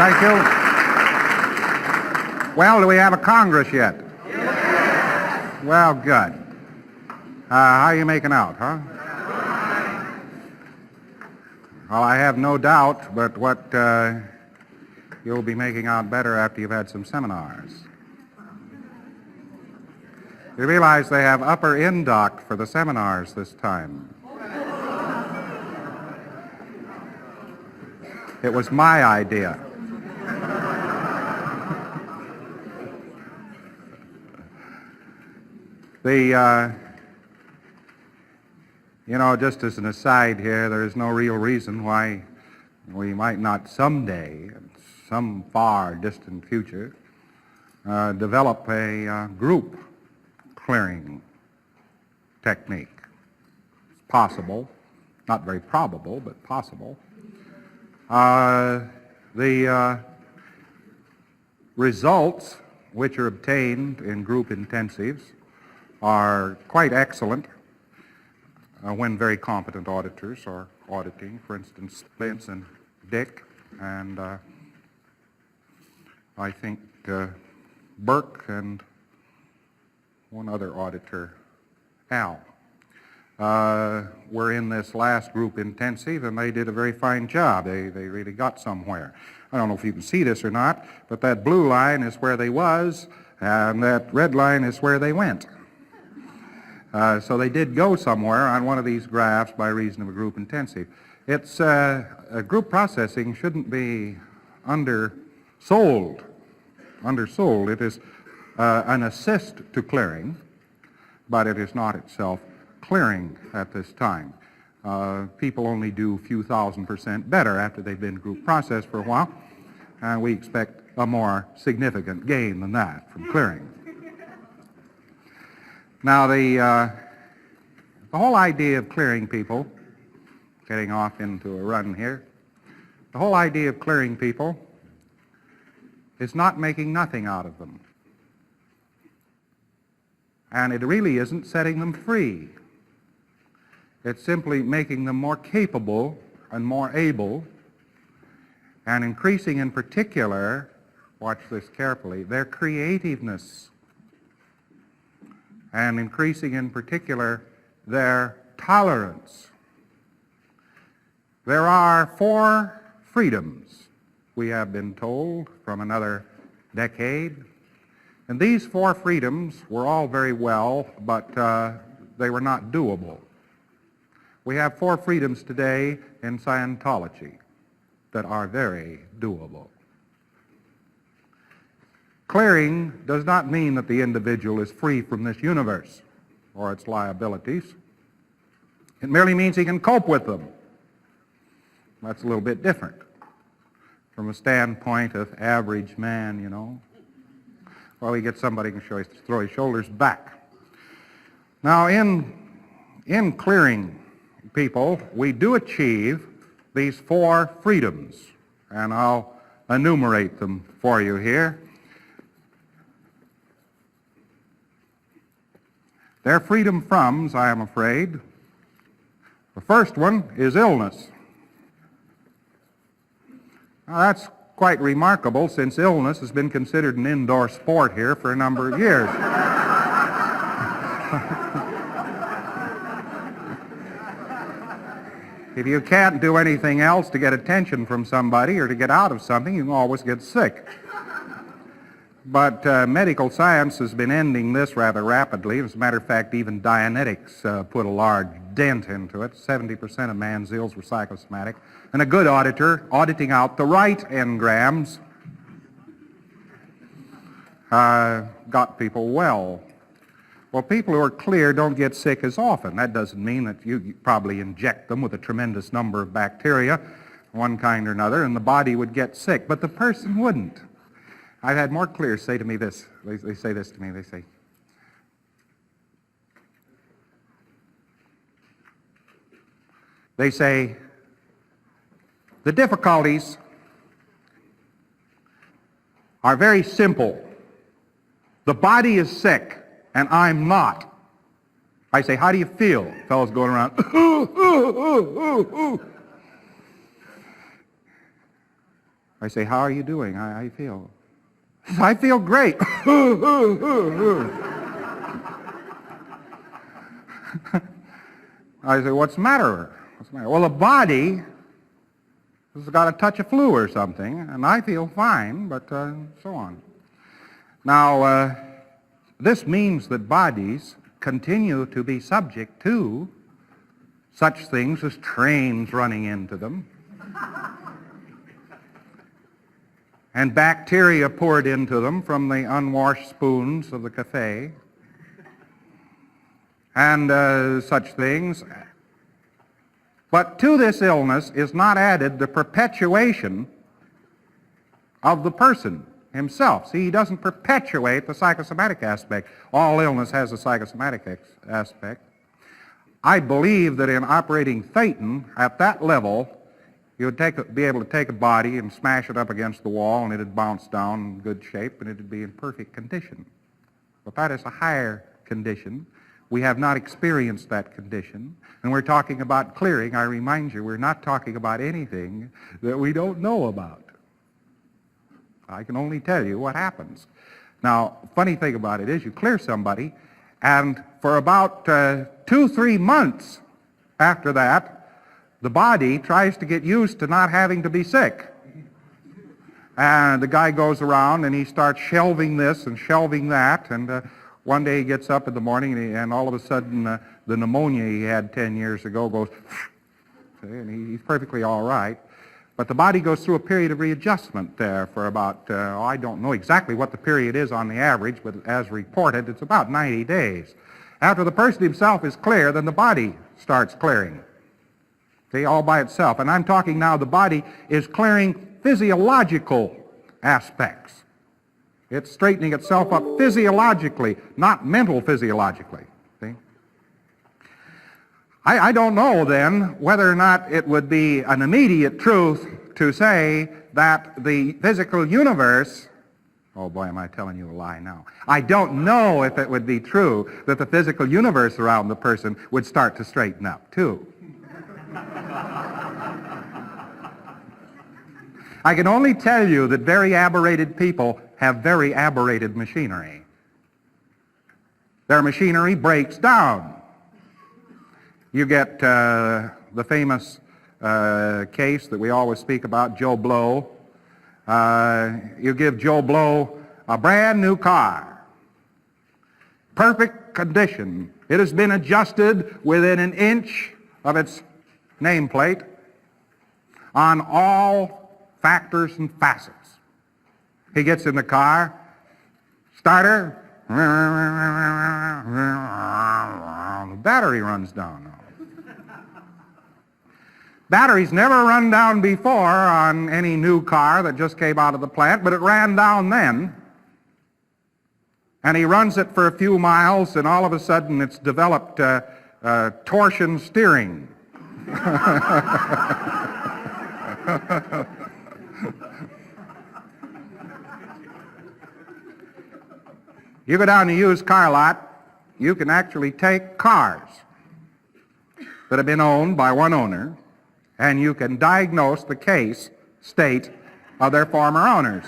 Thank you. Well, do we have a Congress yet? Well, good. How are you making out, huh? Well, I have no doubt but what you'll be making out better after you've had some seminars. You realize they have upper induct for the seminars this time. It was my idea. Just as an aside here, there is no real reason why we might not someday, in some far distant future, develop a group clearing technique. It's possible, not very probable, but possible. The results which are obtained in group intensives are quite excellent when very competent auditors are auditing, for instance, Spence and Dick, and I think Burke and one other auditor, Al, were in this last group intensive, and they did a very fine job. They really got somewhere. I don't know if you can see this or not, but that blue line is where they was, and that red line is where they went. So they did go somewhere on one of these graphs by reason of a group intensive. It's group processing shouldn't be undersold. It is an assist to clearing, but it is not itself clearing at this time. People only do a few thousand% better after they've been group processed for a while, and we expect a more significant gain than that from clearing. Now, the whole idea of clearing people, getting off into a run here, the whole idea of clearing people is not making nothing out of them. And it really isn't setting them free. It's simply making them more capable and more able, and increasing in particular, watch this carefully, their creativeness, and increasing in particular their tolerance. There are 4 freedoms, we have been told, from another decade. And these 4 freedoms were all very well, but they were not doable. We have 4 freedoms today in Scientology that are very doable. Clearing does not mean that the individual is free from this universe or its liabilities. It merely means he can cope with them. That's a little bit different from a standpoint of average man, you know. Well, we get somebody who can throw his shoulders back. Now, in clearing people, we do achieve these 4 freedoms, and I'll enumerate them for you here. They're freedom froms, I am afraid. The first one is illness. Now, that's quite remarkable, since illness has been considered an indoor sport here for a number of years. If you can't do anything else to get attention from somebody or to get out of something, you can always get sick. But medical science has been ending this rather rapidly. As a matter of fact, even Dianetics put a large dent into it. 70% of man's ills were psychosomatic. And a good auditor, auditing out the right engrams, got people well. Well, people who are clear don't get sick as often. That doesn't mean that you probably inject them with a tremendous number of bacteria, one kind or another, and the body would get sick, but the person wouldn't. I've had more clears say to me this. They say this to me. They say, the difficulties are very simple. The body is sick, and I'm not. I say, how do you feel? Fellows going around, I say, how are you doing? How you feel? I feel great. I say, what's the matter? What's the matter? Well, the body has got a touch of flu or something, and I feel fine, but so on. Now, this means that bodies continue to be subject to such things as trains running into them, and bacteria poured into them from the unwashed spoons of the cafe, and such things. But to this illness is not added the perpetuation of the person himself. See, he doesn't perpetuate the psychosomatic aspect. All illness has a psychosomatic aspect. I believe that in operating Thetan at that level, you would be able to take a body and smash it up against the wall, and it would bounce down in good shape, and it would be in perfect condition. But that is a higher condition. We have not experienced that condition, and we're talking about clearing. I remind you, we're not talking about anything that we don't know about. I can only tell you what happens. Now, funny thing about it is you clear somebody, and for about 2-3 months after that, the body tries to get used to not having to be sick. And the guy goes around and he starts shelving this and shelving that, and one day he gets up in the morning and all of a sudden the pneumonia he had 10 years ago goes, and he's perfectly all right. But the body goes through a period of readjustment there for about, I don't know exactly what the period is on the average, but as reported, it's about 90 days. After the person himself is clear, then the body starts clearing. See, all by itself. And I'm talking now the body is clearing physiological aspects. It's straightening itself up physiologically, not mental physiologically. See? I don't know then whether or not it would be an immediate truth to say that the physical universe, oh boy, am I telling you a lie now. I don't know if it would be true that the physical universe around the person would start to straighten up too. I can only tell you that very aberrated people have very aberrated machinery. Their machinery breaks down. You get the famous case that we always speak about, Joe Blow. You give Joe Blow a brand new car, perfect condition. It has been adjusted within an inch of its nameplate on all factors and facets. He gets in the car, starter, the battery runs down. Batteries never run down before on any new car that just came out of the plant, but it ran down then. And he runs it for a few miles, and all of a sudden it's developed torsion steering. You go down to a used car lot, you can actually take cars that have been owned by one owner, and you can diagnose the state of their former owners.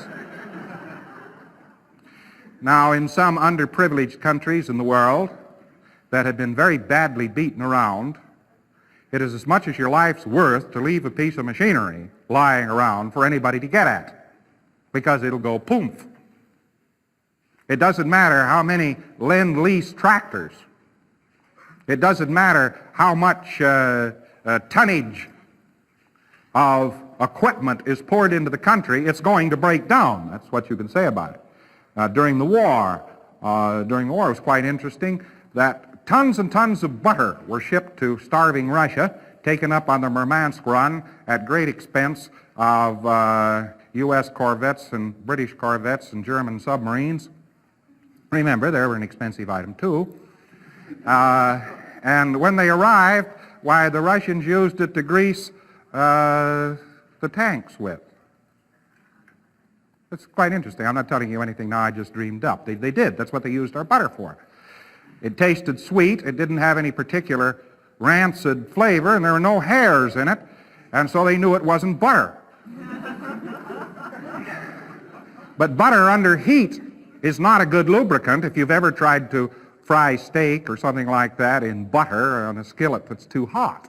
Now, in some underprivileged countries in the world that have been very badly beaten around, it is as much as your life's worth to leave a piece of machinery lying around for anybody to get at, because it'll go poof. It doesn't matter how many Lend-Lease tractors. It doesn't matter how much tonnage of equipment is poured into the country, it's going to break down. That's what you can say about it. During the war, it was quite interesting that tons and tons of butter were shipped to starving Russia, taken up on the Murmansk run at great expense of U.S. corvettes and British corvettes and German submarines. Remember, they were an expensive item too. And when they arrived, why, the Russians used it to grease the tanks with. It's quite interesting. I'm not telling you anything now I just dreamed up. They did. That's what they used our butter for. It tasted sweet. It didn't have any particular rancid flavor, and there were no hairs in it, and so they knew it wasn't butter. But butter under heat is not a good lubricant. If you've ever tried to fry steak or something like that in butter on a skillet that's too hot,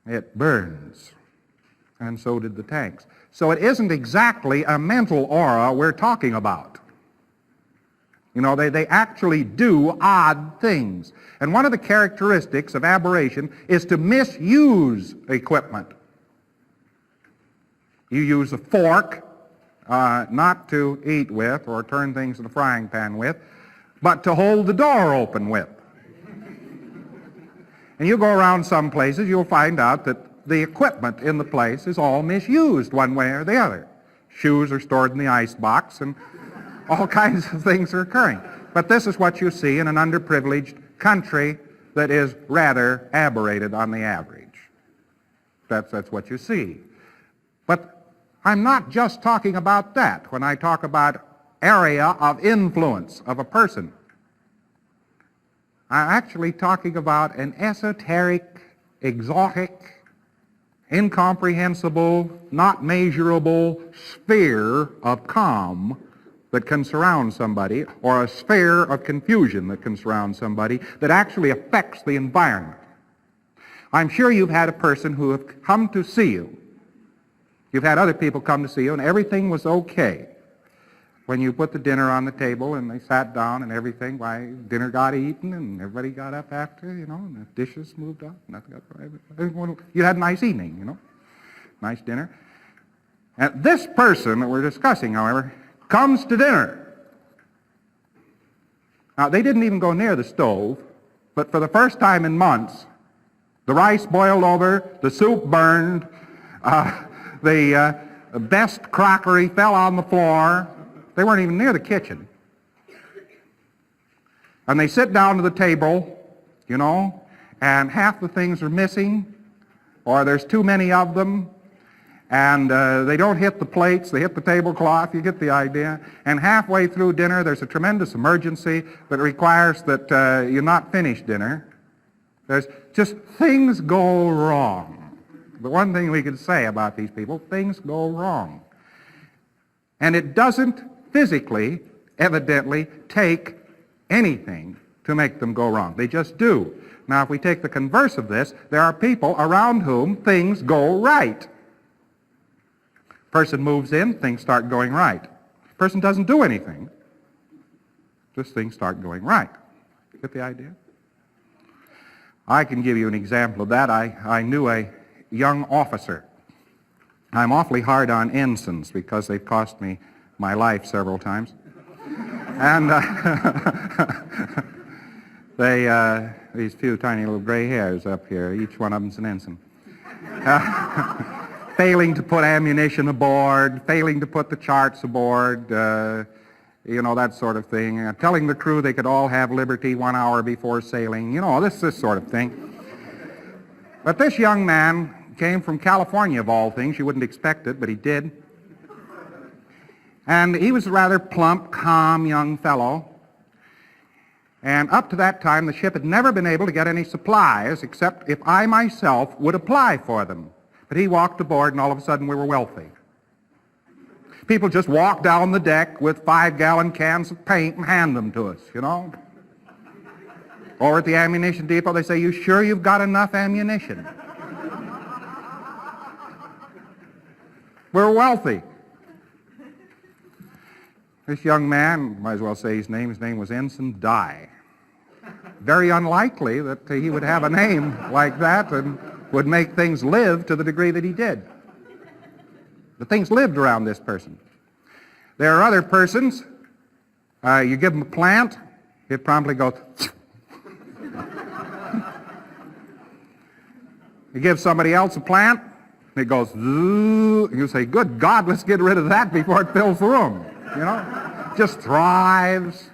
it burns. And so did the tanks. So it isn't exactly a mental aura we're talking about. You know, they actually do odd things. And one of the characteristics of aberration is to misuse equipment. You use a fork not to eat with or turn things in the frying pan with, but to hold the door open with. And you go around some places, you'll find out that the equipment in the place is all misused one way or the other. Shoes are stored in the ice box and all kinds of things are occurring. But this is what you see in an underprivileged country that is rather aberrated on the average. That's what you see. But I'm not just talking about that when I talk about area of influence of a person. I'm actually talking about an esoteric, exotic, incomprehensible, not measurable sphere of calm that can surround somebody, or a sphere of confusion that can surround somebody that actually affects the environment. I'm sure you've had a person who have come to see you. You've had other people come to see you and everything was okay. When you put the dinner on the table and they sat down and everything, why, dinner got eaten and everybody got up after, you know, and the dishes moved up. You had a nice evening, you know, nice dinner. And this person that we're discussing, however, comes to dinner. Now, they didn't even go near the stove, but for the first time in months, the rice boiled over, the soup burned, the best crockery fell on the floor. They weren't even near the kitchen. And they sit down to the table, you know, and half the things are missing, or there's too many of them, and they don't hit the plates, they hit the tablecloth, you get the idea. And halfway through dinner, there's a tremendous emergency that requires that you not finish dinner. There's just things go wrong. The one thing we could say about these people, things go wrong. And it doesn't physically, evidently, take anything to make them go wrong. They just do. Now, if we take the converse of this, there are people around whom things go right. Person moves in, things start going right. Person doesn't do anything, just things start going right. Get the idea? I can give you an example of that. I knew a young officer. I'm awfully hard on ensigns because they've cost me my life several times. And these few tiny little gray hairs up here, each one of them's an ensign. Failing to put ammunition aboard, failing to put the charts aboard, you know, that sort of thing. Telling the crew they could all have liberty 1 hour before sailing, you know, this sort of thing. But this young man came from California, of all things. You wouldn't expect it, but he did. And he was a rather plump, calm young fellow. And up to that time, the ship had never been able to get any supplies except if I myself would apply for them. But he walked aboard, and all of a sudden we were wealthy. People just walk down the deck with 5-gallon cans of paint and hand them to us, you know. Or at the ammunition depot, they say, "You sure you've got enough ammunition?" We're wealthy. This young man, might as well say his name was Ensign Dye. Very unlikely that he would have a name like that and would make things live to the degree that he did. But things lived around this person. There are other persons, you give them a plant, it promptly goes. You give somebody else a plant, it goes, and you say, "Good God, let's get rid of that before it fills the room." You know, just thrives.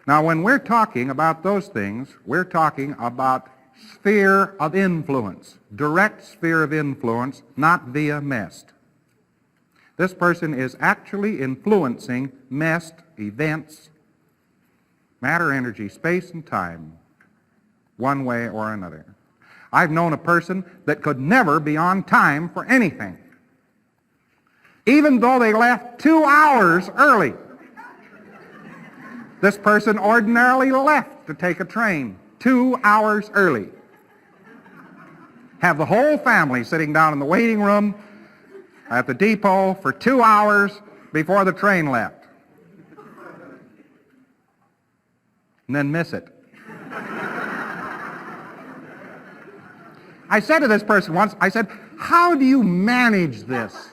Now, when we're talking about those things, we're talking about sphere of influence, direct sphere of influence, not via mist. This person is actually influencing mist, events, matter, energy, space, and time, one way or another. I've known a person that could never be on time for anything. even though they left 2 hours early. This person ordinarily left to take a train 2 hours early. Have the whole family sitting down in the waiting room at the depot for 2 hours before the train left. And then miss it. I said to this person once, I said, how do you manage this?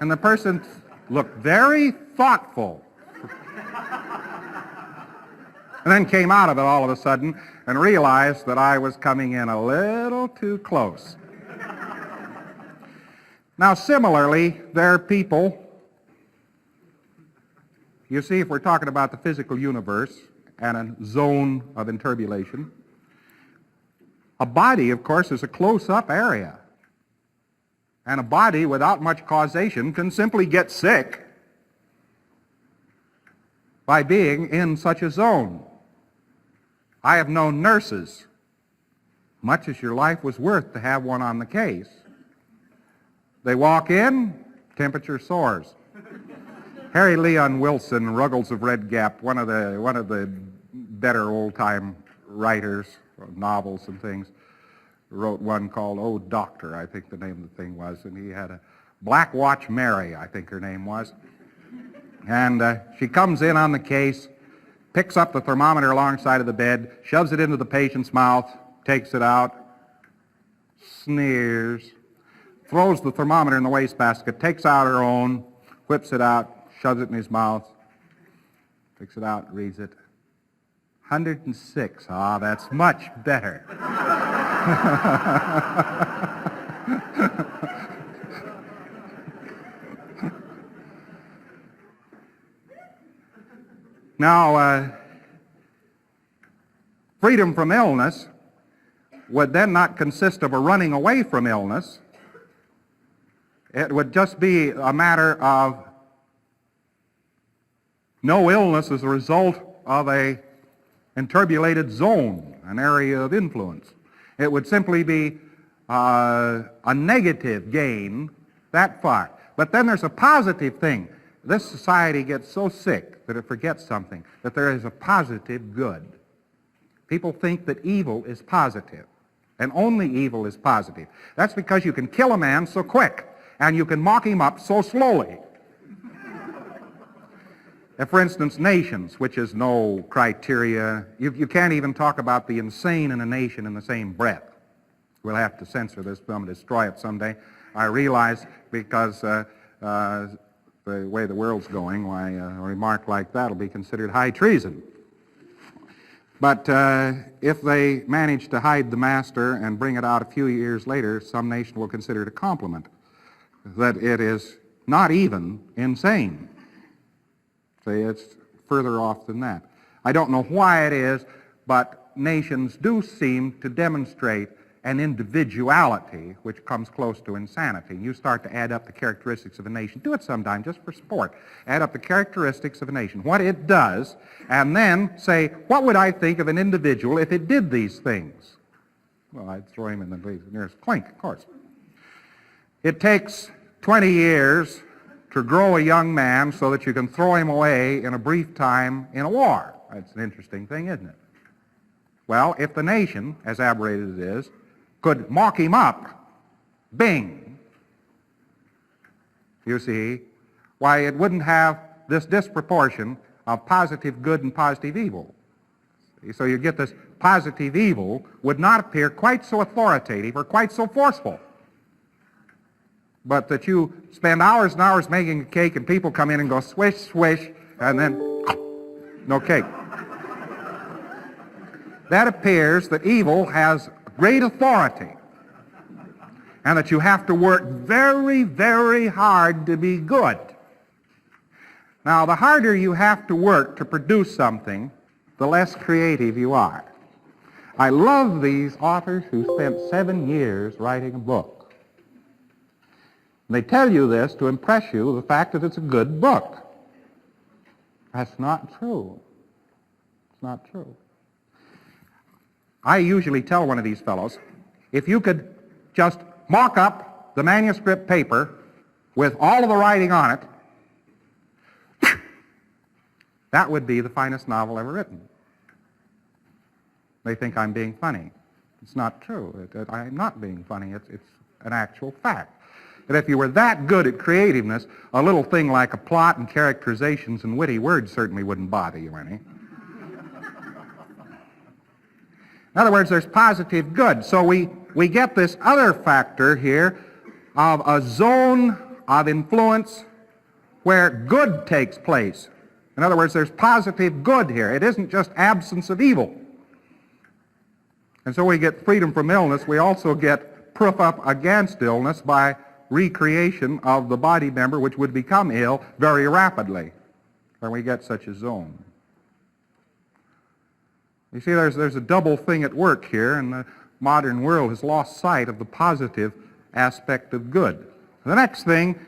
And the person looked very thoughtful. And then came out of it all of a sudden and realized that I was coming in a little too close. Now, similarly, there are people, you see, if we're talking about the physical universe and a zone of interbulation, a body, of course, is a close-up area. And a body without much causation can simply get sick by being in such a zone. I have known nurses, much as your life was worth to have one on the case. They walk in, temperature soars. Harry Leon Wilson, Ruggles of Red Gap, one of the better old-time writers of novels and things, wrote one called Oh Doctor, I think the name of the thing was, and he had a Black Watch Mary, I think her name was. And she comes in on the case, picks up the thermometer alongside of the bed, shoves it into the patient's mouth, takes it out, sneers, throws the thermometer in the wastebasket, takes out her own, whips it out, shoves it in his mouth, takes it out, reads it. 106. Ah, that's much better. Now, freedom from illness would then not consist of a running away from illness. It would just be a matter of no illness as a result of a interbulated zone, an area of influence. It would simply be a negative gain that far. But then there's a positive thing. This society gets so sick that it forgets something, that there is a positive good. People think that evil is positive, and only evil is positive. That's because you can kill a man so quick, and you can mock him up so slowly. For instance, nations, which is no criteria. You can't even talk about the insane in a nation in the same breath. We'll have to censor this film and destroy it someday. I realize, because the way the world's going, why a remark like that will be considered high treason. But if they manage to hide the master and bring it out a few years later, some nation will consider it a compliment, that it is not even insane. See, it's further off than that. I don't know why it is, but nations do seem to demonstrate an individuality which comes close to insanity. You start to add up the characteristics of a nation. Do it sometime, just for sport. Add up the characteristics of a nation, what it does, and then say, what would I think of an individual if it did these things? Well, I'd throw him in the nearest clink, of course. It takes 20 years to grow a young man so that you can throw him away in a brief time in a war. That's an interesting thing, isn't it? Well, if the nation, as aberrated it is, could mock him up, bing, you see, why it wouldn't have this disproportion of positive good and positive evil. So you get this positive evil would not appear quite so authoritative or quite so forceful. But that you spend hours and hours making a cake and people come in and go swish, swish, and then no cake. That appears that evil has great authority and that you have to work very, very hard to be good. Now, the harder you have to work to produce something, the less creative you are. I love these authors who spent 7 years writing a book. They tell you this to impress you with the fact that it's a good book. That's not true. It's not true. I usually tell one of these fellows, if you could just mock up the manuscript paper with all of the writing on it, that would be the finest novel ever written. They think I'm being funny. It's not true. I'm not being funny. It's an actual fact. That if you were that good at creativeness, a little thing like a plot and characterizations and witty words certainly wouldn't bother you any. In other words, there's positive good. So we get this other factor here of a zone of influence where good takes place. In other words, there's positive good here. It isn't just absence of evil. And so we get freedom from illness. We also get proof up against illness by recreation of the body member which would become ill very rapidly when we get such a zone. You see, there's a double thing at work here, and the modern world has lost sight of the positive aspect of good. The next thing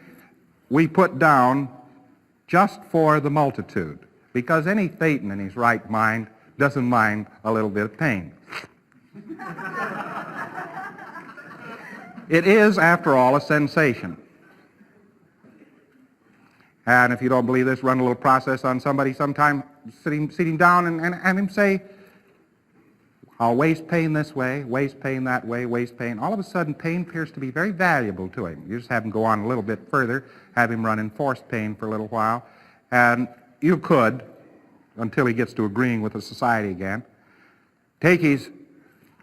we put down just for the multitude, because any Thetan in his right mind doesn't mind a little bit of pain. It is, after all, a sensation. And if you don't believe this, run a little process on somebody sometime, sitting down and him say, I'll waste pain this way, waste pain that way, waste pain. All of a sudden, pain appears to be very valuable to him. You just have him go on a little bit further, have him run enforced pain for a little while, and you could, until he gets to agreeing with the society again, take his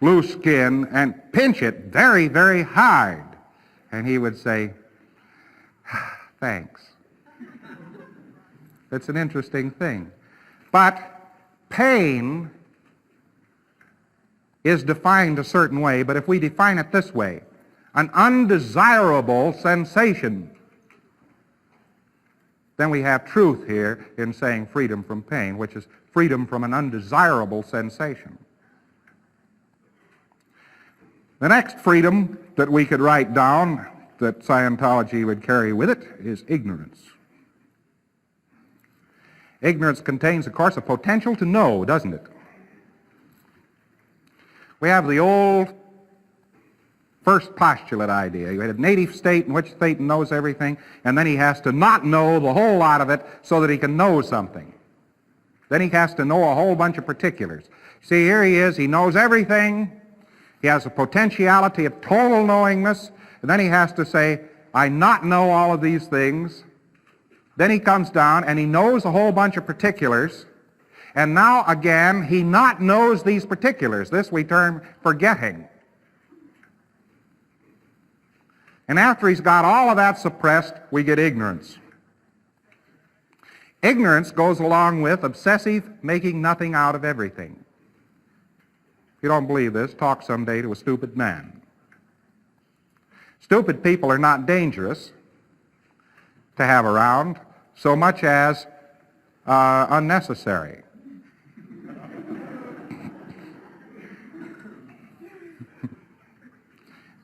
loose skin and pinch it very, very hard. And he would say, thanks. It's an interesting thing. But pain is defined a certain way, but if we define it this way, an undesirable sensation, then we have truth here in saying freedom from pain, which is freedom from an undesirable sensation. The next freedom that we could write down that Scientology would carry with it is ignorance. Ignorance contains, of course, a potential to know, doesn't it? We have the old first postulate idea. You had a native state in which Satan knows everything, and then he has to not know the whole lot of it so that he can know something. Then he has to know a whole bunch of particulars. See, here he is. He knows everything. He has a potentiality of total knowingness, and then he has to say, I not know all of these things. Then he comes down and he knows a whole bunch of particulars, and now again he not knows these particulars. This we term forgetting. And after he's got all of that suppressed, we get ignorance. Ignorance goes along with obsessive making nothing out of everything. If you don't believe this, talk someday to a stupid man. Stupid people are not dangerous to have around so much as unnecessary.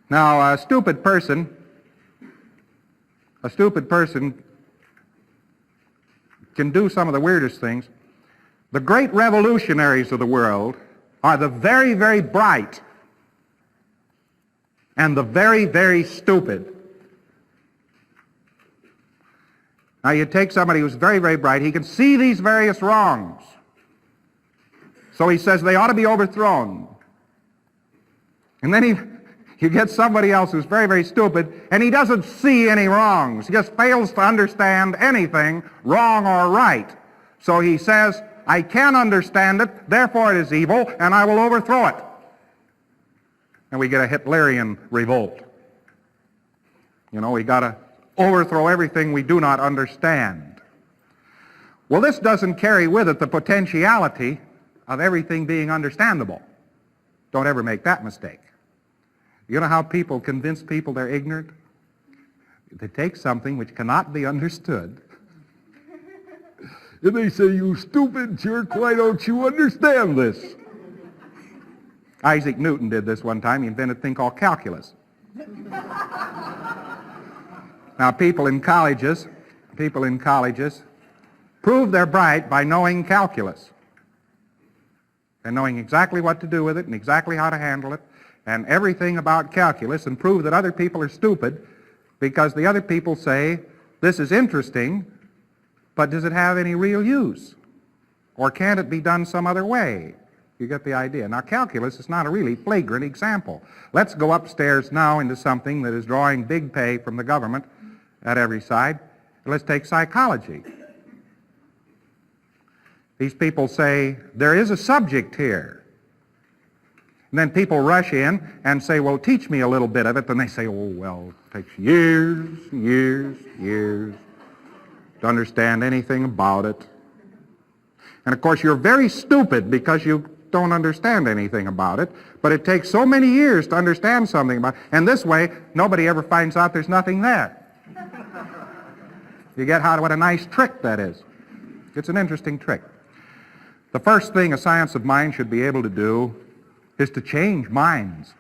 Now, a stupid person can do some of the weirdest things. The great revolutionaries of the world are the very, very bright and the very, very stupid. Now you take somebody who's very, very bright, he can see these various wrongs. So he says they ought to be overthrown. And then you get somebody else who's very, very stupid, and he doesn't see any wrongs. He just fails to understand anything, wrong or right. So he says, I can understand it, therefore it is evil, and I will overthrow it. And we get a Hitlerian revolt. You know, we got to overthrow everything we do not understand. Well, this doesn't carry with it the potentiality of everything being understandable. Don't ever make that mistake. You know how people convince people they're ignorant? They take something which cannot be understood, and they say, you stupid jerk, why don't you understand this? Isaac Newton did this one time. He invented a thing called calculus. Now, people in colleges prove they're bright by knowing calculus. And knowing exactly what to do with it and exactly how to handle it and everything about calculus and prove that other people are stupid because the other people say, this is interesting, but does it have any real use? Or can't it be done some other way? You get the idea. Now, calculus is not a really flagrant example. Let's go upstairs now into something that is drawing big pay from the government at every side. Let's take psychology. These people say, there is a subject here. And then people rush in and say, well, teach me a little bit of it. Then they say, oh, well, it takes years and years and years to understand anything about it. And of course, you're very stupid because you don't understand anything about it, but it takes so many years to understand something about it. And this way, nobody ever finds out there's nothing there. You get what a nice trick that is. It's an interesting trick. The first thing a science of mind should be able to do is to change minds.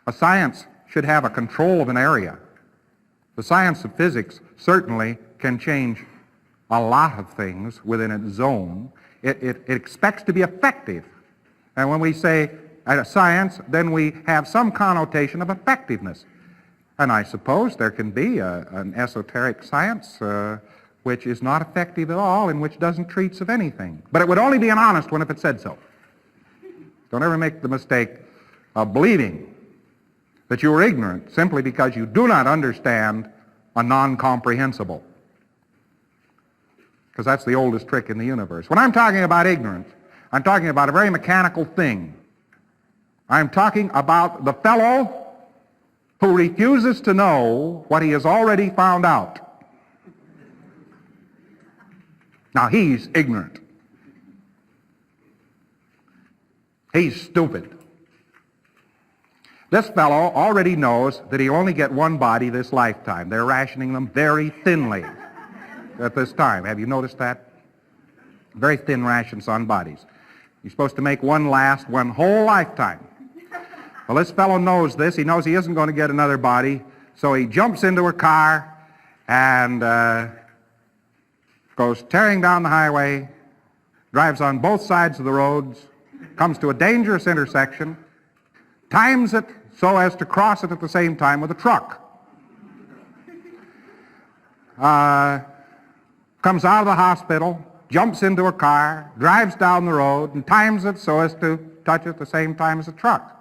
A science should have a control of an area. The science of physics certainly can change a lot of things within its zone. It expects to be effective. And when we say science, then we have some connotation of effectiveness. And I suppose there can be an esoteric science which is not effective at all and which doesn't treat of anything. But it would only be an honest one if it said so. Don't ever make the mistake of believing that you are ignorant simply because you do not understand a non-comprehensible. Because that's the oldest trick in the universe. When I'm talking about ignorance, I'm talking about a very mechanical thing. I'm talking about the fellow who refuses to know what he has already found out. Now, he's ignorant. He's stupid. This fellow already knows that he'll only get one body this lifetime. They're rationing them very thinly at this time. Have you noticed that? Very thin rations on bodies. You're supposed to make one last one whole lifetime. Well, this fellow knows this. He knows he isn't going to get another body, so he jumps into a car and goes tearing down the highway, drives on both sides of the roads, comes to a dangerous intersection, times it so as to cross it at the same time with a truck. Comes out of the hospital, jumps into a car, drives down the road, and times it so as to touch it at the same time as a truck.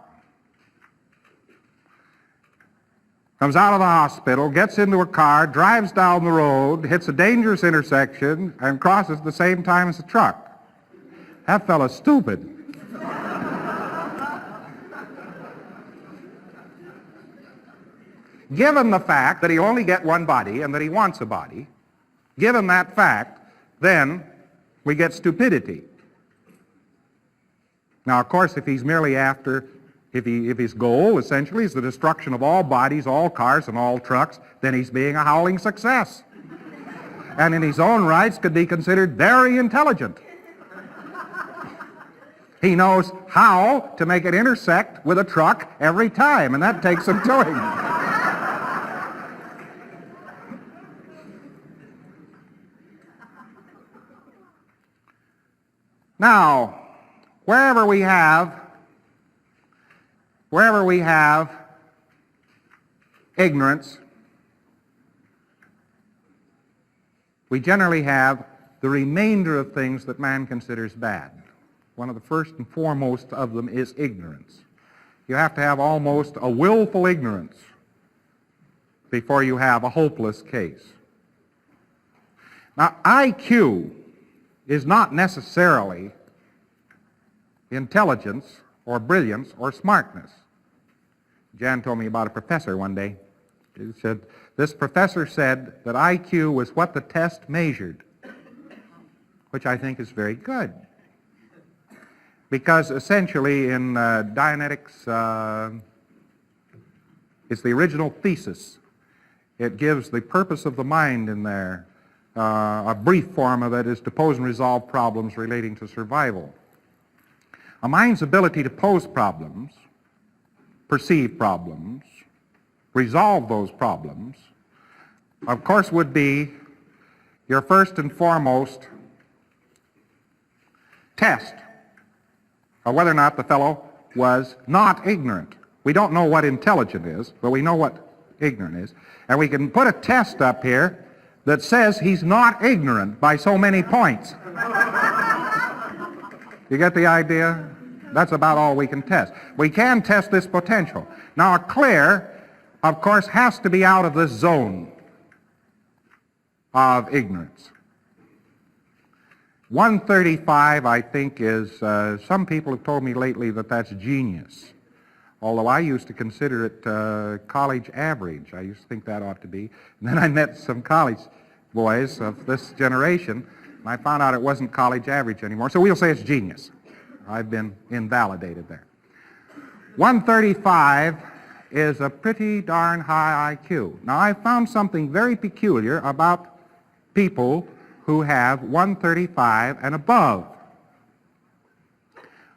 Comes out of the hospital, gets into a car, drives down the road, hits a dangerous intersection, and crosses at the same time as a truck. That fellow's stupid. Given the fact that he'll only get one body and that he wants a body, given that fact, then we get stupidity. Now, of course, if he's merely after, if his goal essentially is the destruction of all bodies, all cars, and all trucks, then he's being a howling success. And in his own rights could be considered very intelligent. He knows how to make it intersect with a truck every time, and that takes some doing. Now, wherever we have ignorance, we generally have the remainder of things that man considers bad. One of the first and foremost of them is ignorance. You have to have almost a willful ignorance before you have a hopeless case. Now, IQ is not necessarily intelligence or brilliance or smartness. Jan told me about a professor one day. He said, this professor said that IQ was what the test measured, which I think is very good. Because essentially in Dianetics, it's the original thesis. It gives the purpose of the mind in there. A brief form of it is to pose and resolve problems relating to survival. A mind's ability to pose problems, perceive problems, resolve those problems, of course would be your first and foremost test of whether or not the fellow was not ignorant. We don't know what intelligent is, but we know what ignorant is. And we can put a test up here that says he's not ignorant by so many points. You get the idea? That's about all we can test. We can test this potential. Now, a clear, of course, has to be out of this zone of ignorance. 135, I think, is, some people have told me lately that that's genius. Although I used to consider it college average. I used to think that ought to be. And then I met some college boys of this generation, and I found out it wasn't college average anymore. So we'll say it's genius. I've been invalidated there. 135 is a pretty darn high IQ. Now, I found something very peculiar about people who have 135 and above.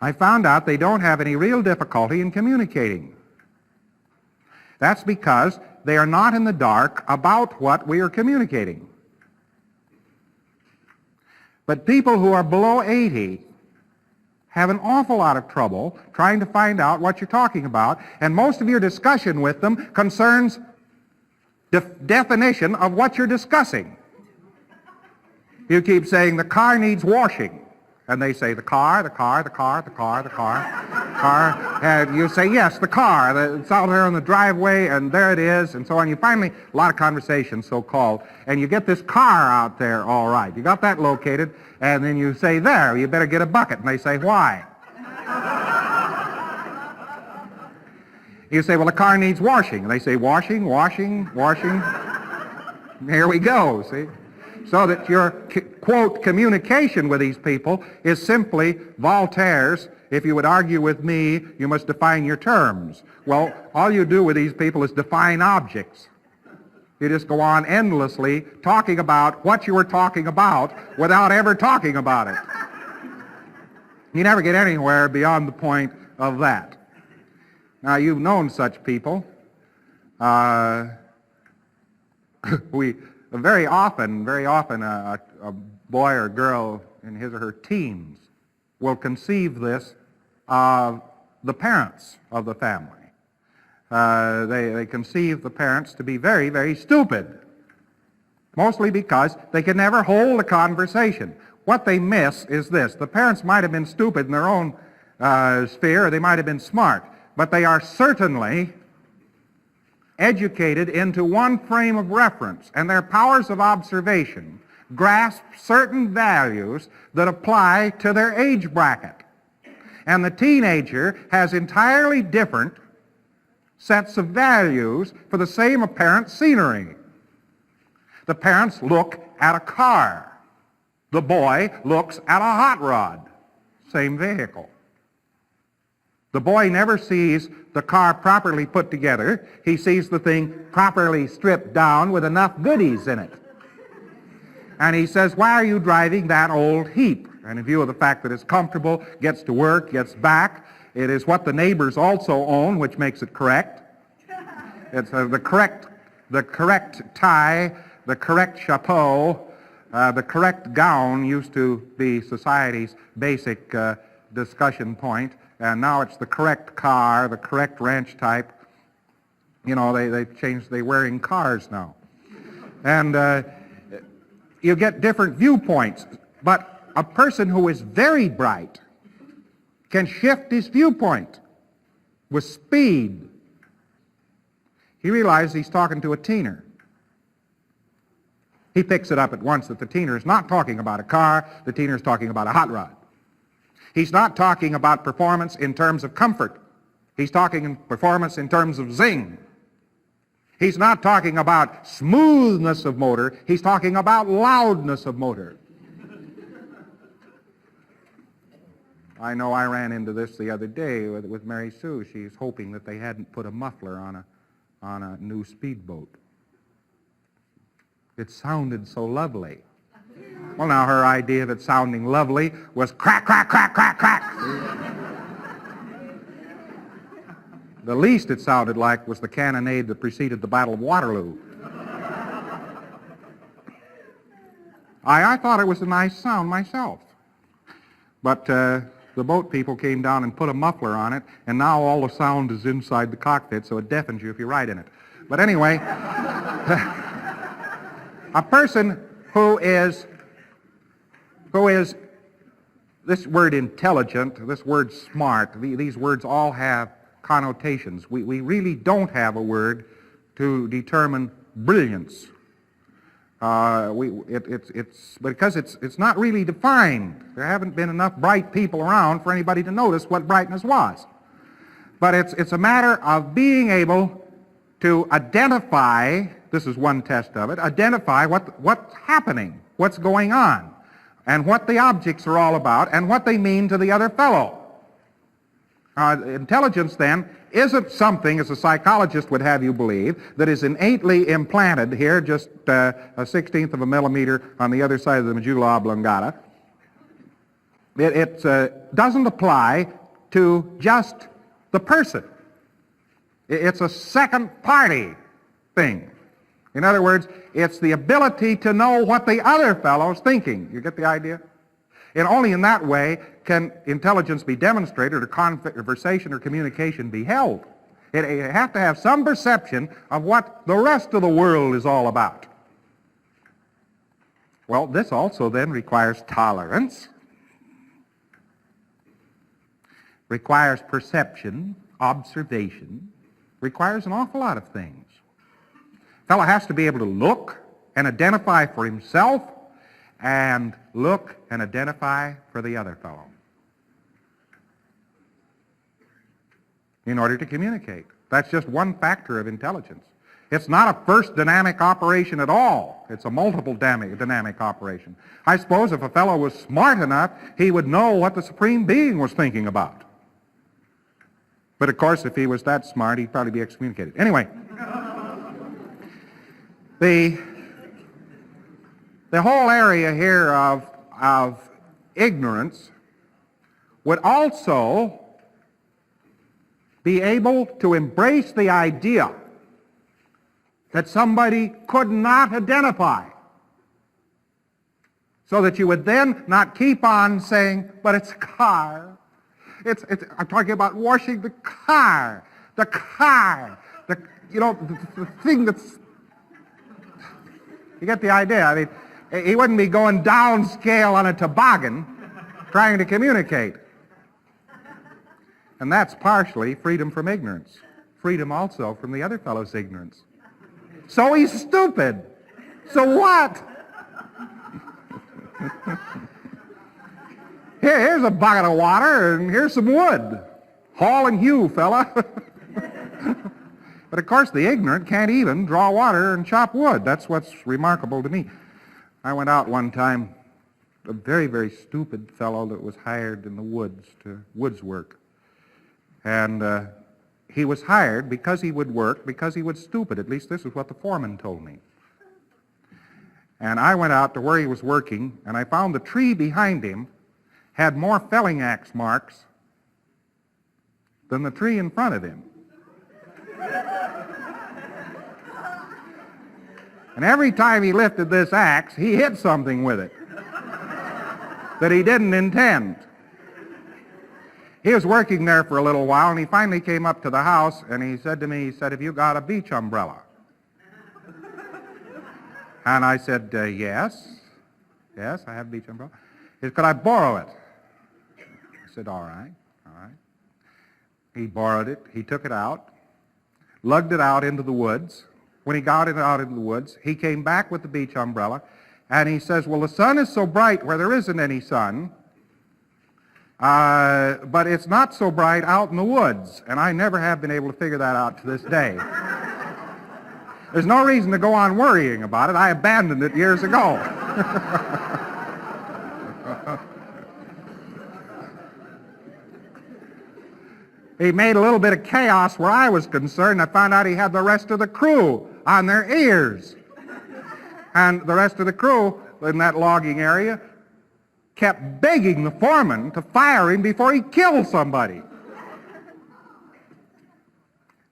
I found out they don't have any real difficulty in communicating. That's because they are not in the dark about what we are communicating. But people who are below 80 have an awful lot of trouble trying to find out what you're talking about, and most of your discussion with them concerns definition of what you're discussing. You keep saying, the car needs washing. And they say, the car. And you say, yes, the car. It's out there on the driveway, and there it is, and so on. You finally, a lot of conversation, so-called, and you get this car out there all right. You got that located, and then you say, there, you better get a bucket. And they say, why? You say, well, the car needs washing. And they say, washing. Here we go, see? So that your, quote, communication with these people is simply Voltaire's, if you would argue with me, you must define your terms. Well, all you do with these people is define objects. You just go on endlessly talking about what you were talking about without ever talking about it. You never get anywhere beyond the point of that. Now, you've known such people. Very often, a boy or girl in his or her teens will conceive this of the parents of the family. They conceive the parents to be very, very stupid, mostly because they can never hold a conversation. What they miss is this. The parents might have been stupid in their own sphere, or they might have been smart, but they are certainly educated into one frame of reference, and their powers of observation grasp certain values that apply to their age bracket. And the teenager has entirely different sets of values for the same apparent scenery. The parents look at a car. The boy looks at a hot rod. Same vehicle. The boy never sees the car properly put together. He sees the thing properly stripped down with enough goodies in it. And he says, why are you driving that old heap? And in view of the fact that it's comfortable, gets to work, gets back, it is what the neighbors also own, which makes it correct. It's the correct tie, the correct chapeau, the correct gown used to be society's basic discussion point. And now it's the correct car, the correct ranch type. You know, they've changed, they're wearing cars now. And you get different viewpoints. But a person who is very bright can shift his viewpoint with speed. He realizes he's talking to a teener. He picks it up at once that the teener is not talking about a car, the teener is talking about a hot rod. He's not talking about performance in terms of comfort. He's talking in performance in terms of zing. He's not talking about smoothness of motor. He's talking about loudness of motor. I know I ran into this the other day with Mary Sue. She's hoping that they hadn't put a muffler on a new speedboat. It sounded so lovely. Well, now, her idea of it sounding lovely was crack, crack, crack, crack, crack. The least it sounded like was the cannonade that preceded the Battle of Waterloo. I thought it was a nice sound myself. But the boat people came down and put a muffler on it, and now all the sound is inside the cockpit, so it deafens you if you ride in it. But anyway, a person who is, this word intelligent, this word smart, these words all have connotations. We really don't have a word to determine brilliance. It's because it's not really defined. There haven't been enough bright people around for anybody to notice what brightness was. But it's a matter of being able to identify, this is one test of it, identify what's happening, what's going on, and what the objects are all about, and what they mean to the other fellow. Intelligence, then, isn't something, as a psychologist would have you believe, that is innately implanted here, just a 16th of a millimeter on the other side of the medulla oblongata. It doesn't apply to just the person. It's a second-party thing. In other words, it's the ability to know what the other fellow's thinking. You get the idea? And only in that way can intelligence be demonstrated or conversation or communication be held. You have to have some perception of what the rest of the world is all about. Well, this also then requires tolerance, requires perception, observation, requires an awful lot of things. A fellow has to be able to look and identify for himself and look and identify for the other fellow in order to communicate. That's just one factor of intelligence. It's not a first dynamic operation at all. It's a multiple dynamic operation. I suppose if a fellow was smart enough, he would know what the Supreme Being was thinking about. But of course, if he was that smart, he'd probably be excommunicated. Anyway, the whole area here of ignorance would also be able to embrace the idea that somebody could not identify, so that you would then not keep on saying, but it's a car. I'm talking about washing the car, the thing that's, you get the idea. I mean, he wouldn't be going downscale on a toboggan trying to communicate. And that's partially freedom from ignorance. Freedom also from the other fellow's ignorance. So he's stupid. So what? Here's a bucket of water and here's some wood. Haul and hew, fella. But of course the ignorant can't even draw water and chop wood. That's what's remarkable to me. I went out one time, a very, very stupid fellow that was hired in the woods to woods work. And he was hired because he would work, because he was stupid. At least this is what the foreman told me. And I went out to where he was working, and I found the tree behind him had more felling axe marks than the tree in front of him. And every time he lifted this axe, he hit something with it that he didn't intend. He was working there for a little while, and he finally came up to the house, and he said to me, have you got a beach umbrella? And I said, yes, I have a beach umbrella. He said, could I borrow it? I said, all right. He borrowed it, he took it out, lugged it out into the woods. When he got it out into the woods, he came back with the beach umbrella, and he says, well, the sun is so bright where there isn't any sun, but it's not so bright out in the woods, and I never have been able to figure that out to this day. There's no reason to go on worrying about it. I abandoned it years ago. He made a little bit of chaos where I was concerned. I found out he had the rest of the crew on their ears. And the rest of the crew in that logging area kept begging the foreman to fire him before he killed somebody.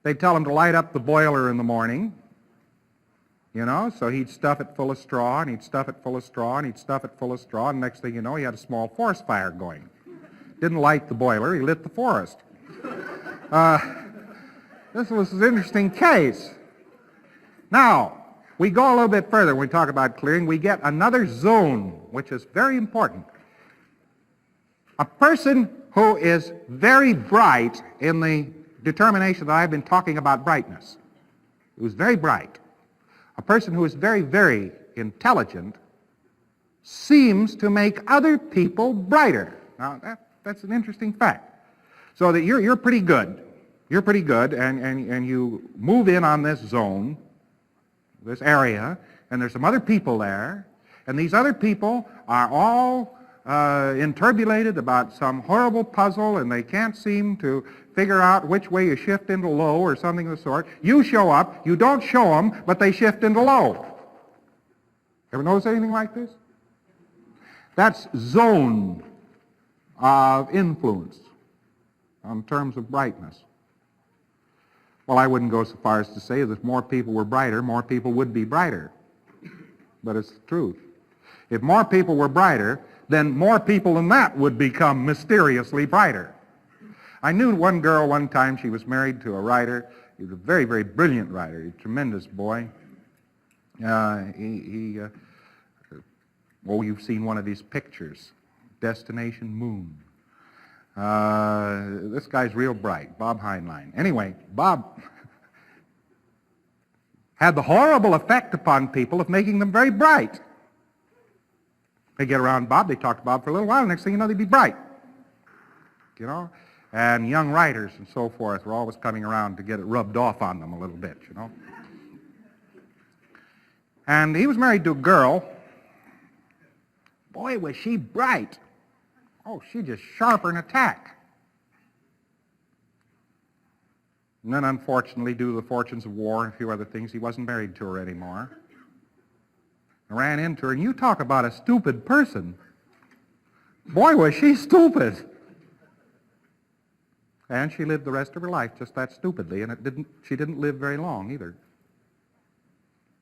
They'd tell him to light up the boiler in the morning, so he'd stuff it full of straw, and he'd stuff it full of straw, and he'd stuff it full of straw, and next thing you know, he had a small forest fire going. Didn't light the boiler, he lit the forest. This was an interesting case. Now, we go a little bit further when we talk about clearing. We get another zone, which is very important. A person who is very bright in the determination that I've been talking about brightness, who's very bright, a person who is very, very intelligent, seems to make other people brighter. Now, that's an interesting fact. So that you're pretty good. You're pretty good, and you move in on this zone, this area, and there's some other people there, and these other people are all inturbulated about some horrible puzzle, and they can't seem to figure out which way you shift into low or something of the sort. You show up, you don't show them, but they shift into low. Ever notice anything like this? That's zone of influence in terms of brightness. Well, I wouldn't go so far as to say that if more people were brighter, more people would be brighter. But it's the truth. If more people were brighter, then more people than that would become mysteriously brighter. I knew one girl one time, she was married to a writer. He was a very, very brilliant writer, a tremendous boy. Well, you've seen one of his pictures, Destination Moon. This guy's real bright, Bob Heinlein. Anyway, Bob had the horrible effect upon people of making them very bright. They get around Bob, they talk to Bob for a little while, next thing you know, they'd be bright. You know? And young writers and so forth were always coming around to get it rubbed off on them a little bit, you know. And he was married to a girl. Boy, was she bright. Oh, she just sharper an attack. And then, unfortunately, due to the fortunes of war and a few other things, he wasn't married to her anymore. I ran into her, and you talk about a stupid person. Boy, was she stupid. And she lived the rest of her life just that stupidly, and she didn't live very long either.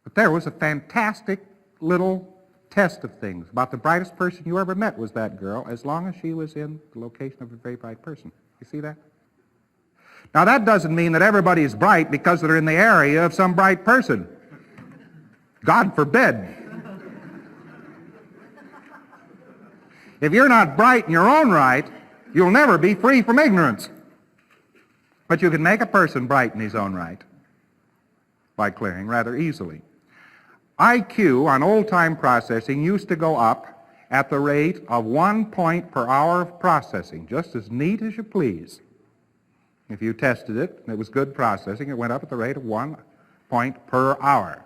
But there was a fantastic little test of things. About the brightest person you ever met was that girl, as long as she was in the location of a very bright person. You see that? Now, that doesn't mean that everybody is bright because they're in the area of some bright person. God forbid. If you're not bright in your own right, you'll never be free from ignorance. But you can make a person bright in his own right by clearing rather easily. IQ on old-time processing used to go up at the rate of 1 point per hour of processing, just as neat as you please. If you tested it and it was good processing, it went up at the rate of 1 point per hour.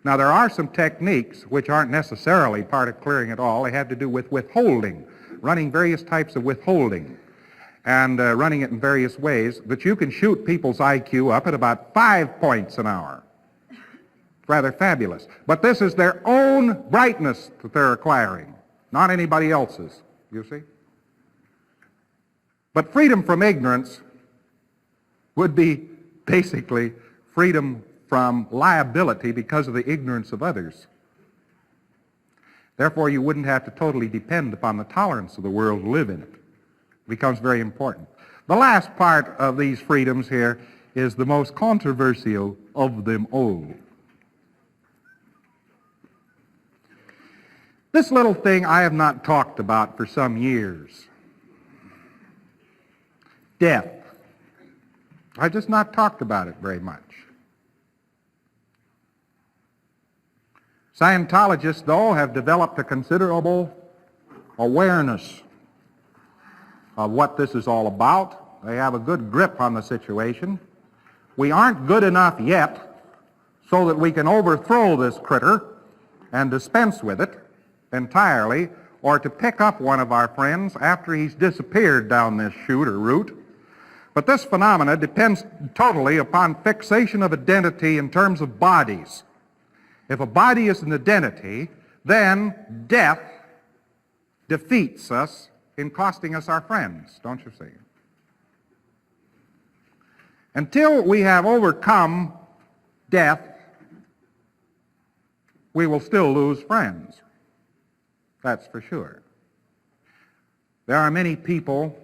Now, there are some techniques which aren't necessarily part of clearing at all. They have to do with withholding, running various types of withholding, and running it in various ways, that you can shoot people's IQ up at about 5 points an hour. It's rather fabulous. But this is their own brightness that they're acquiring, not anybody else's, you see? But freedom from ignorance would be basically freedom from liability because of the ignorance of others. Therefore, you wouldn't have to totally depend upon the tolerance of the world to live in it. It becomes very important. The last part of these freedoms here is the most controversial of them all. This little thing I have not talked about for some years. Death. I've just not talked about it very much. Scientologists, though, have developed a considerable awareness of what this is all about. They have a good grip on the situation. We aren't good enough yet so that we can overthrow this critter and dispense with it entirely, or to pick up one of our friends after he's disappeared down this chute or route. But this phenomena depends totally upon fixation of identity in terms of bodies. If a body is an identity, then death defeats us in costing us our friends, don't you see? Until we have overcome death, we will still lose friends. That's for sure. There are many people,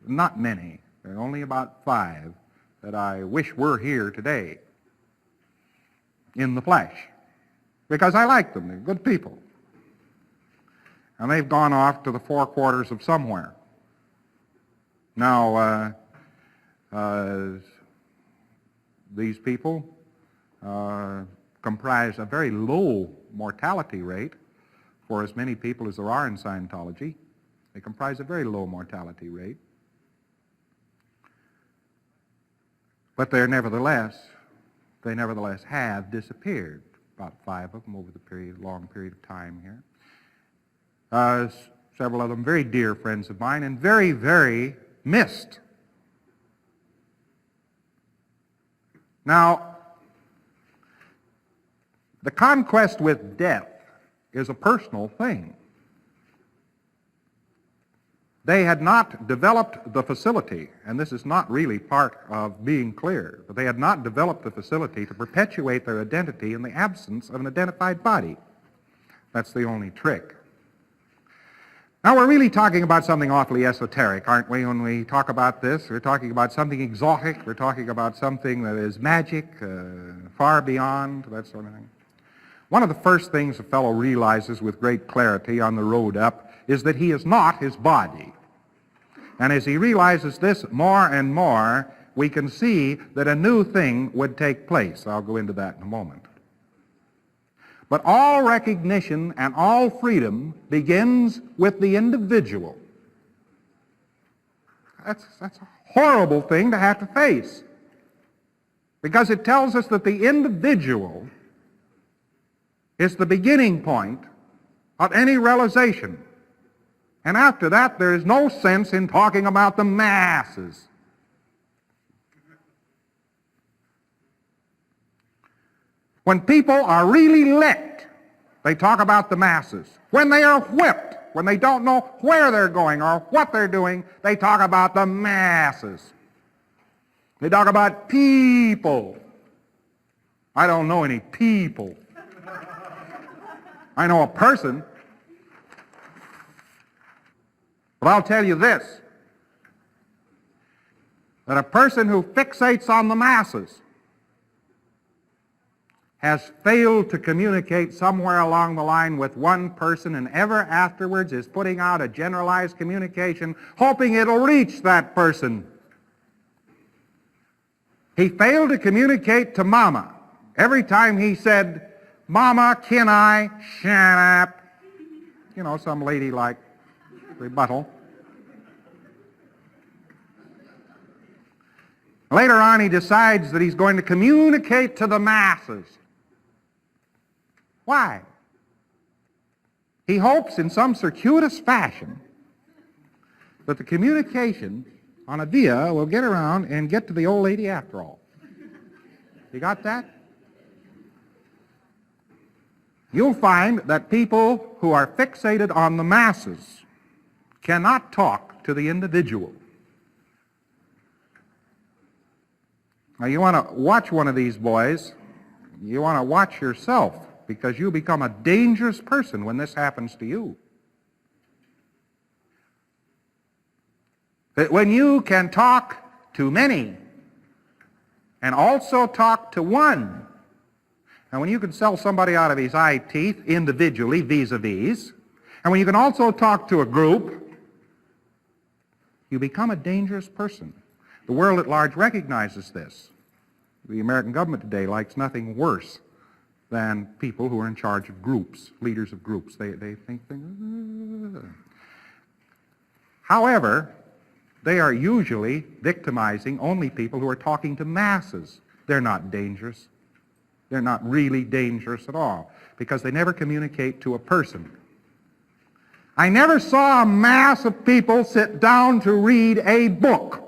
not many, there are only about 5, that I wish were here today in the flesh, because I like them. They're good people. And they've gone off to the 4 quarters of somewhere. Now, these people comprise a very low mortality rate for as many people as there are in Scientology. They comprise a very low mortality rate. But they nevertheless have disappeared, about 5 of them over the long period of time here. Several of them very dear friends of mine and very, very missed. Now, the conquest with death is a personal thing. They had not developed the facility, and this is not really part of being clear, but they had not developed the facility to perpetuate their identity in the absence of an identified body. That's the only trick. Now, we're really talking about something awfully esoteric, aren't we, when we talk about this? We're talking about something exotic. We're talking about something that is magic, far beyond, that sort of thing. One of the first things a fellow realizes with great clarity on the road up is that he is not his body. And as he realizes this more and more, we can see that a new thing would take place. I'll go into that in a moment. But all recognition and all freedom begins with the individual. That's a horrible thing to have to face, because it tells us that the individual is the beginning point of any realization. And after that, there is no sense in talking about the masses. When people are really licked, they talk about the masses. When they are whipped, when they don't know where they're going or what they're doing, they talk about the masses. They talk about people. I don't know any people. I know a person. But I'll tell you this, that a person who fixates on the masses has failed to communicate somewhere along the line with one person, and ever afterwards is putting out a generalized communication, hoping it'll reach that person. He failed to communicate to Mama. Every time he said, "Mama, can I?" "Shut up." You know, some ladylike rebuttal. Later on, he decides that he's going to communicate to the masses. Why? He hopes in some circuitous fashion that the communication on a via will get around and get to the old lady after all. You got that? You'll find that people who are fixated on the masses cannot talk to the individual. Now, you want to watch one of these boys, you want to watch yourself, because you become a dangerous person when this happens to you. That when you can talk to many and also talk to one, and when you can sell somebody out of his eye teeth individually, vis-a-vis, and when you can also talk to a group, you become a dangerous person. The world at large recognizes this. The American government today likes nothing worse than people who are in charge of groups, leaders of groups. They think things. However, they are usually victimizing only people who are talking to masses. They're not dangerous. They're not really dangerous at all, because they never communicate to a person. I never saw a mass of people sit down to read a book.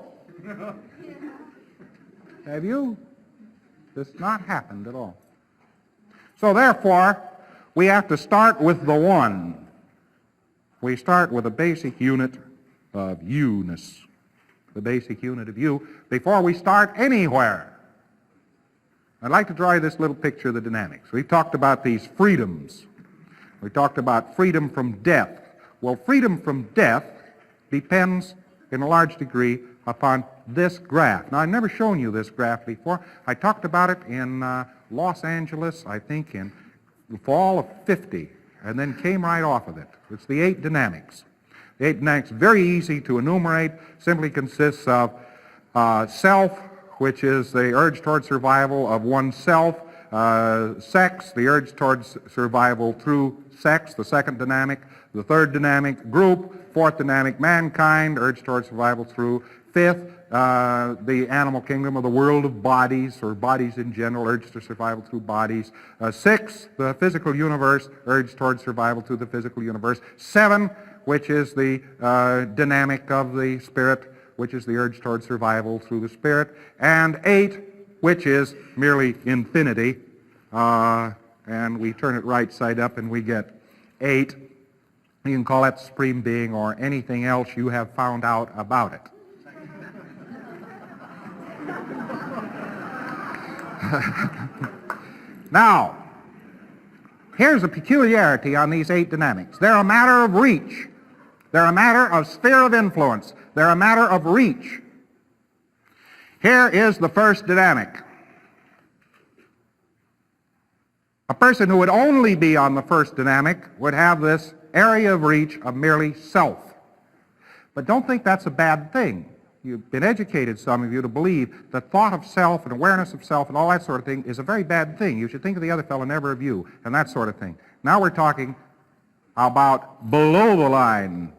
Have you? This has not happened at all. So therefore, we have to start with the one. We start with a basic unit of you-ness, the basic unit of you, before we start anywhere. I'd like to draw you this little picture of the dynamics. We've talked about these freedoms. We talked about freedom from death. Well, freedom from death depends in a large degree upon this graph. Now, I've never shown you this graph before. I talked about it in Los Angeles, I think, in the fall of '50, and then came right off of it. It's the 8 dynamics. The 8 dynamics, very easy to enumerate, simply consists of self, which is the urge toward survival of oneself, sex, the urge towards survival through sex, the second dynamic, the third dynamic, group, fourth dynamic, mankind, urge toward survival through, fifth, the animal kingdom, or the world of bodies, or bodies in general, urge to survival through bodies. Six, the physical universe, urge toward survival through the physical universe. 7, which is the dynamic of the spirit, which is the urge toward survival through the spirit. And 8, which is merely infinity. And we turn it right side up and we get 8. You can call that the Supreme Being or anything else you have found out about it. Now, here's a peculiarity on these 8 dynamics. They're a matter of reach. They're a matter of sphere of influence. They're a matter of reach. Here is the first dynamic. A person who would only be on the first dynamic would have this area of reach of merely self. But don't think that's a bad thing. You've been educated, some of you, to believe that thought of self and awareness of self and all that sort of thing is a very bad thing. You should think of the other fellow, never of you, and that sort of thing. Now we're talking about below the line.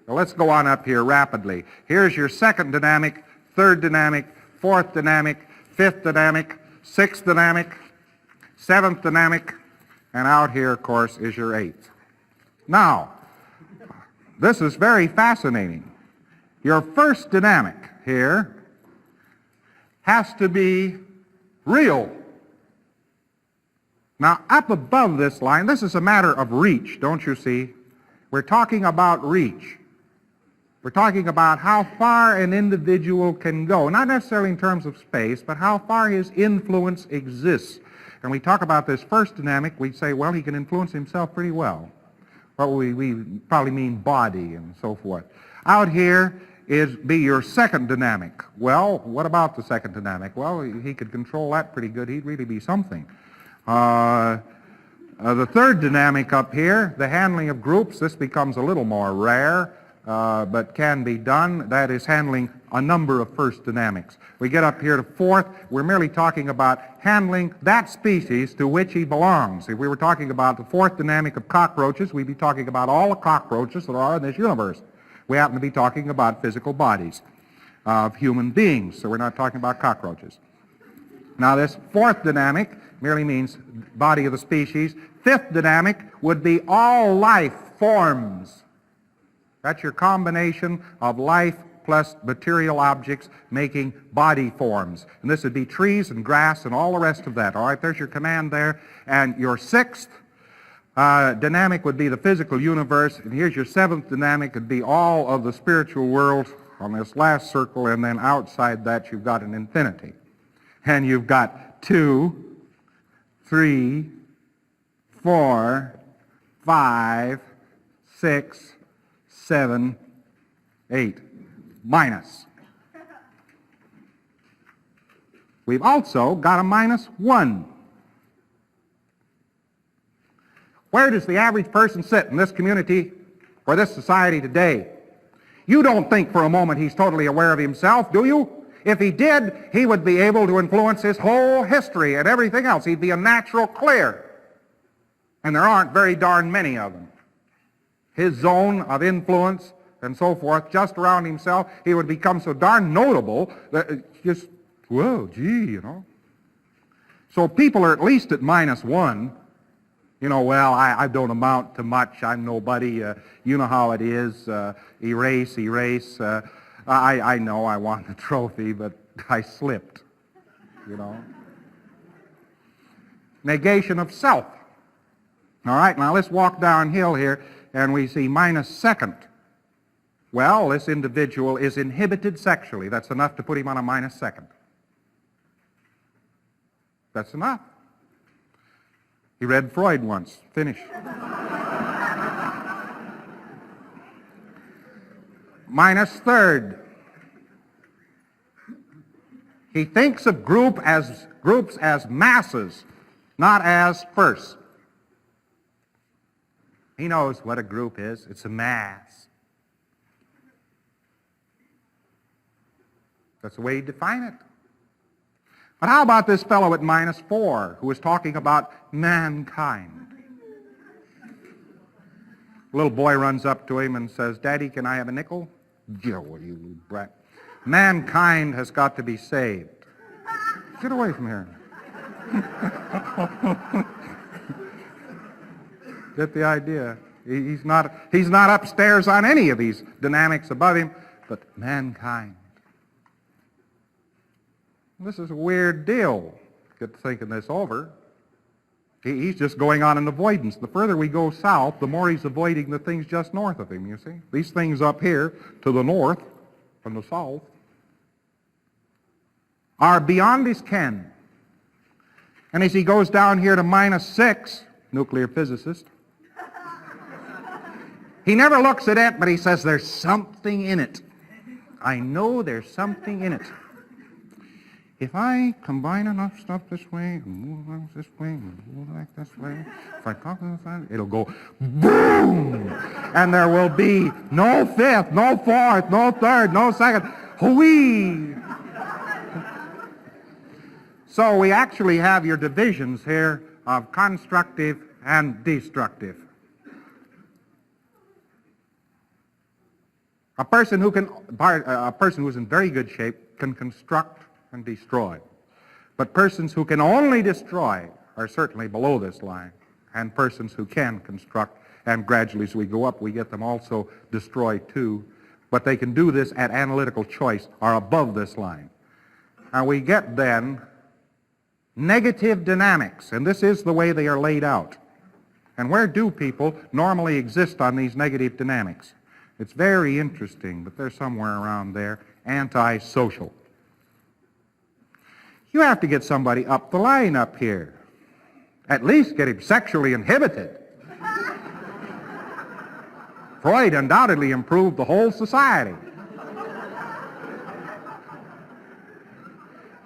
So let's go on up here rapidly. Here's your second dynamic, third dynamic, fourth dynamic, fifth dynamic, sixth dynamic, seventh dynamic, and out here, of course, is your eighth. Now, this is very fascinating. Your first dynamic here has to be real. Now, up above this line, this is a matter of reach, don't you see? We're talking about reach. We're talking about how far an individual can go, not necessarily in terms of space, but how far his influence exists. And we talk about this first dynamic, we say, well, he can influence himself pretty well. What we probably mean body and so forth. Out here be your second dynamic. Well, what about the second dynamic? Well, he could control that pretty good. He'd really be something. The third dynamic up here, the handling of groups, this becomes a little more rare, but can be done. That is handling a number of first dynamics. We get up here to fourth, we're merely talking about handling that species to which he belongs. If we were talking about the fourth dynamic of cockroaches, we'd be talking about all the cockroaches that are in this universe. We happen to be talking about physical bodies of human beings, so we're not talking about cockroaches. Now, this fourth dynamic merely means body of the species. Fifth dynamic would be all life forms. That's your combination of life plus material objects making body forms. And this would be trees and grass and all the rest of that. All right, there's your command there. And your sixth dynamic would be the physical universe. And here's your seventh dynamic. It would be all of the spiritual world on this last circle. And then outside that, you've got an infinity. And you've got 2, 3, 4, 5, 6, 7, 8, minus. We've also got a -1. Where does the average person sit in this community or this society today? You don't think for a moment he's totally aware of himself, do you? If he did, he would be able to influence his whole history and everything else. He'd be a natural clear. And there aren't very darn many of them. His zone of influence and so forth, just around himself, he would become so darn notable that it's just, whoa, gee, you know. So people are at least at -1. You know, well, I don't amount to much. I'm nobody. You know how it is. Erase. I know I won the trophy, but I slipped, you know. Negation of self. All right, now let's walk downhill here, and we see -2nd. Well, this individual is inhibited sexually. That's enough to put him on a -2nd. That's enough. He read Freud once. Finish. minus third. He thinks of groups as masses, not as firsts. He knows what a group is. It's a mass. That's the way you define it. But how about this fellow at minus 4 who is talking about mankind? A little boy runs up to him and says, "Daddy, can I have a nickel?" "Joe, you little brat. Mankind has got to be saved." Get away from here. Get the idea. He's not upstairs on any of these dynamics above him, but mankind. This is a weird deal. Get thinking this over. He's just going on an avoidance. The further we go south, the more he's avoiding the things just north of him, you see. These things up here to the north from the south are beyond his ken. And as he goes down here to minus 6, nuclear physicist, he never looks at it, but he says, "There's something in it. I know there's something in it. If I combine enough stuff this way, and move like this way, and move like this way, if I talk to the side, it'll go boom! And there will be no fifth, no fourth, no third, no second. Whee! So we actually have your divisions here of constructive and destructive. A person who's in very good shape can construct and destroy. But persons who can only destroy are certainly below this line, and persons who can construct, and gradually as we go up we get them also destroy too, but they can do this at analytical choice, are above this line. And we get then negative dynamics, and this is the way they are laid out. And where do people normally exist on these negative dynamics? It's very interesting, but they're somewhere around there. Antisocial. You have to get somebody up the line up here. At least get him sexually inhibited. Freud undoubtedly improved the whole society.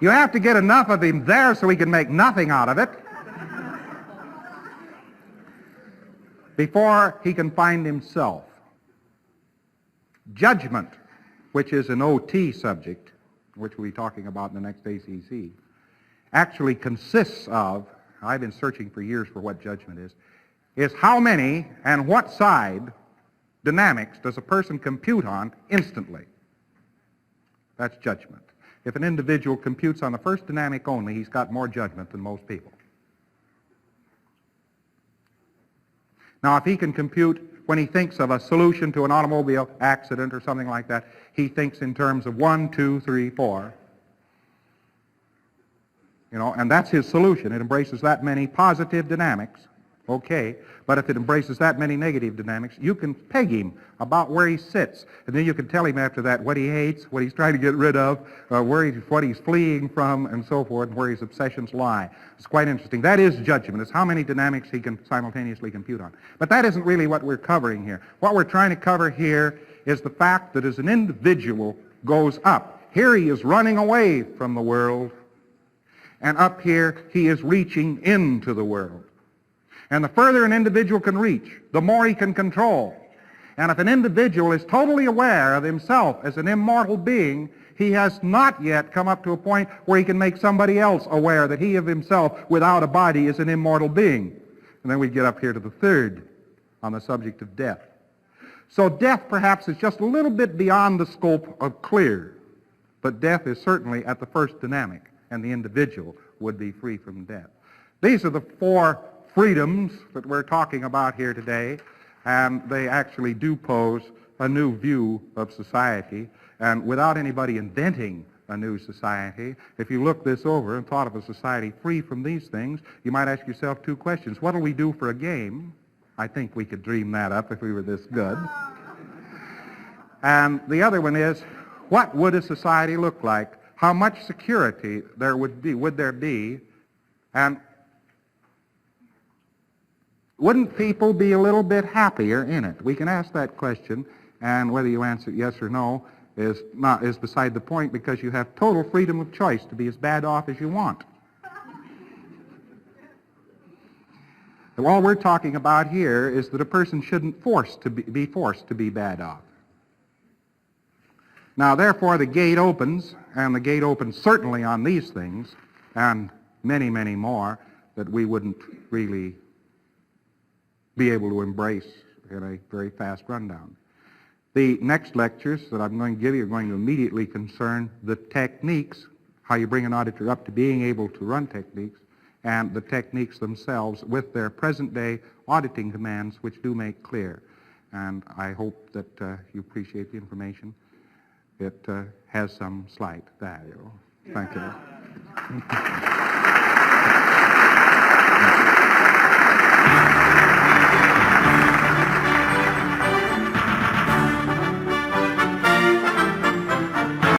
You have to get enough of him there so he can make nothing out of it before he can find himself. Judgment, which is an OT subject, which we'll be talking about in the next ACC, actually consists of, I've been searching for years for what judgment is how many and what side dynamics does a person compute on instantly? That's judgment. If an individual computes on the first dynamic only, he's got more judgment than most people. Now, if he can compute when he thinks of a solution to an automobile accident or something like that, he thinks in terms of 1, 2, 3, 4. You know, and that's his solution. It embraces that many positive dynamics. Okay, but if it embraces that many negative dynamics, you can peg him about where he sits. And then you can tell him after that what he hates, what he's trying to get rid of, what he's fleeing from, and so forth, and where his obsessions lie. It's quite interesting. That is judgment. It's how many dynamics he can simultaneously compute on. But that isn't really what we're covering here. What we're trying to cover here is the fact that as an individual goes up, here he is running away from the world, and up here he is reaching into the world. And the further an individual can reach, the more he can control. And if an individual is totally aware of himself as an immortal being, he has not yet come up to a point where he can make somebody else aware that he of himself without a body is an immortal being. And then we get up here to the third on the subject of death. So death perhaps is just a little bit beyond the scope of clear, but death is certainly at the first dynamic, and the individual would be free from death. These are the four freedoms that we're talking about here today, and they actually do pose a new view of society. And without anybody inventing a new society, if you look this over and thought of a society free from these things, you might ask yourself two questions. What do we do for a game? I think we could dream that up if we were this good. And the other one is, what would a society look like? How much security would there be? And wouldn't people be a little bit happier in it? We can ask that question, and whether you answer yes or no is beside the point, because you have total freedom of choice to be as bad off as you want. And all we're talking about here is that a person shouldn't be forced to be bad off. Now, therefore, the gate opens, and the gate opens certainly on these things, and many, many more that we wouldn't really be able to embrace in a very fast rundown. The next lectures that I'm going to give you are going to immediately concern the techniques, how you bring an auditor up to being able to run techniques, and the techniques themselves with their present-day auditing commands, which do make clear. And I hope that you appreciate the information. It has some slight value. Thank you.